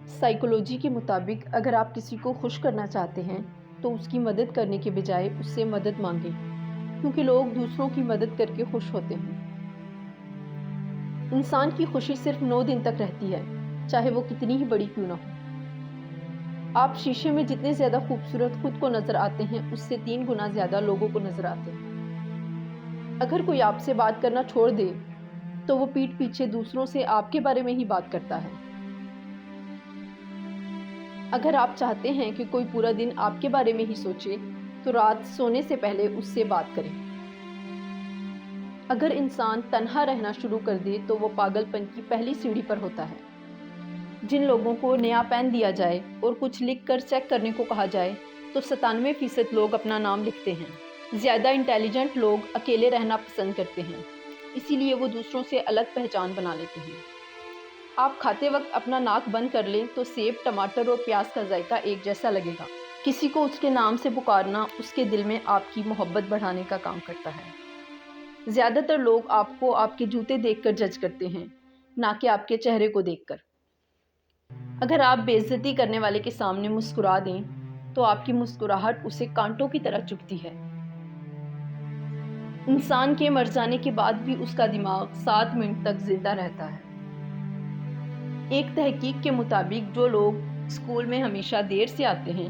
Psychology کے مطابق اگر آپ کسی کو خوش کرنا چاہتے ہیں تو اس کی مدد کرنے کے بجائے اس سے مدد مانگیں، کیونکہ لوگ دوسروں کی مدد کر کے خوش ہوتے ہیں۔ انسان کی خوشی صرف 9 دن تک رہتی ہے، چاہے وہ کتنی ہی بڑی کیوں نہ ہو۔ آپ شیشے میں جتنے زیادہ خوبصورت خود کو نظر آتے ہیں، اس سے 3 گنا زیادہ لوگوں کو نظر آتے ہیں۔ اگر کوئی آپ سے بات کرنا چھوڑ دے تو وہ پیٹھ پیچھے دوسروں سے آپ کے بارے میں ہی بات کرتا ہے۔ اگر آپ چاہتے ہیں کہ کوئی پورا دن آپ کے بارے میں ہی سوچے تو رات سونے سے پہلے اس سے بات کریں۔ اگر انسان تنہا رہنا شروع کر دے تو وہ پاگل پن کی پہلی سیڑھی پر ہوتا ہے۔ جن لوگوں کو نیا پین دیا جائے اور کچھ لکھ کر چیک کرنے کو کہا جائے تو 97% لوگ اپنا نام لکھتے ہیں۔ زیادہ انٹیلیجنٹ لوگ اکیلے رہنا پسند کرتے ہیں، اسی لیے وہ دوسروں سے الگ پہچان بنا لیتے ہیں۔ آپ کھاتے وقت اپنا ناک بند کر لیں تو سیب، ٹماٹر اور پیاز کا ذائقہ ایک جیسا لگے گا۔ کسی کو اس کے نام سے پکارنا اس کے دل میں آپ کی محبت بڑھانے کا کام کرتا ہے۔ زیادہ تر لوگ آپ کو آپ کے جوتے دیکھ کر جج کرتے ہیں، نہ کہ آپ کے چہرے کو دیکھ کر۔ اگر آپ بے عزتی کرنے والے کے سامنے مسکرا دیں تو آپ کی مسکراہٹ اسے کانٹوں کی طرح چبھتی ہے۔ انسان کے مر جانے کے بعد بھی اس کا دماغ 7 منٹ تک زندہ رہتا ہے۔ ایک تحقیق کے مطابق جو لوگ اسکول میں ہمیشہ دیر سے آتے ہیں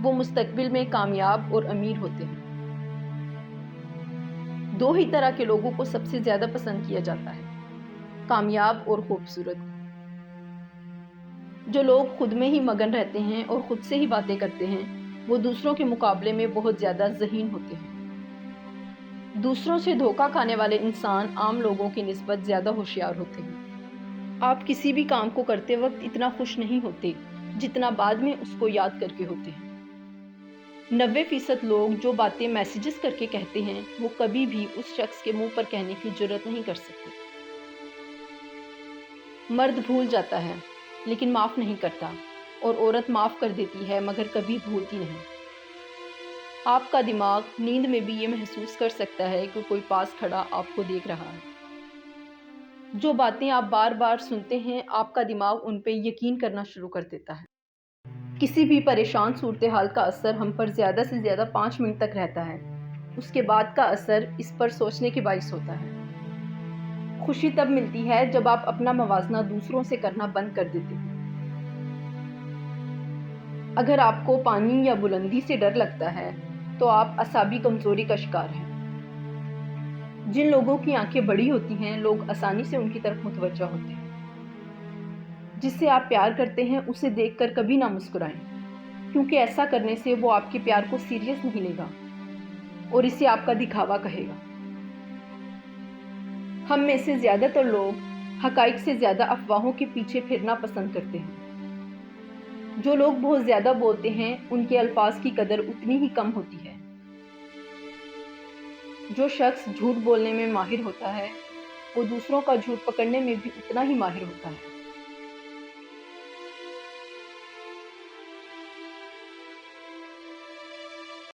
وہ مستقبل میں کامیاب اور امیر ہوتے ہیں۔ 2 ہی طرح کے لوگوں کو سب سے زیادہ پسند کیا جاتا ہے، کامیاب اور خوبصورت۔ جو لوگ خود میں ہی مگن رہتے ہیں اور خود سے ہی باتیں کرتے ہیں وہ دوسروں کے مقابلے میں بہت زیادہ ذہین ہوتے ہیں۔ دوسروں سے دھوکہ کھانے والے انسان عام لوگوں کی نسبت زیادہ ہوشیار ہوتے ہیں۔ آپ کسی بھی کام کو کرتے وقت اتنا خوش نہیں ہوتے جتنا بعد میں اس کو یاد کر کے ہوتے ہیں۔ 90% لوگ جو باتیں میسیجز کر کے کہتے ہیں وہ کبھی بھی اس شخص کے منہ پر کہنے کی جرات نہیں کر سکتے۔ مرد بھول جاتا ہے لیکن معاف نہیں کرتا، اور عورت معاف کر دیتی ہے مگر کبھی بھولتی نہیں۔ آپ کا دماغ نیند میں بھی یہ محسوس کر سکتا ہے کہ کوئی پاس کھڑا آپ کو دیکھ رہا ہے۔ جو باتیں آپ بار بار سنتے ہیں آپ کا دماغ ان پہ یقین کرنا شروع کر دیتا ہے۔ کسی بھی پریشان صورتحال کا اثر ہم پر زیادہ سے زیادہ 5 منٹ تک رہتا ہے، اس کے بعد کا اثر اس پر سوچنے کے باعث ہوتا ہے۔ خوشی تب ملتی ہے جب آپ اپنا موازنہ دوسروں سے کرنا بند کر دیتے ہیں۔ اگر آپ کو پانی یا بلندی سے ڈر لگتا ہے تو آپ اعصابی کمزوری کا شکار ہیں۔ جن لوگوں کی آنکھیں بڑی ہوتی ہیں لوگ آسانی سے ان کی طرف متوجہ ہوتے ہیں۔ جس سے آپ پیار کرتے ہیں اسے دیکھ کر کبھی نہ مسکرائیں، کیونکہ ایسا کرنے سے وہ آپ کے پیار کو سیریس نہیں لے گا اور اسے آپ کا دکھاوا کہے گا۔ ہم میں سے زیادہ تر لوگ حقائق سے زیادہ افواہوں کے پیچھے پھرنا پسند کرتے ہیں۔ جو لوگ بہت زیادہ بولتے ہیں ان کے الفاظ کی قدر اتنی ہی کم ہوتی ہے۔ جو شخص جھوٹ بولنے میں ماہر ہوتا ہے وہ دوسروں کا جھوٹ پکڑنے میں بھی اتنا ہی ماہر ہوتا ہے۔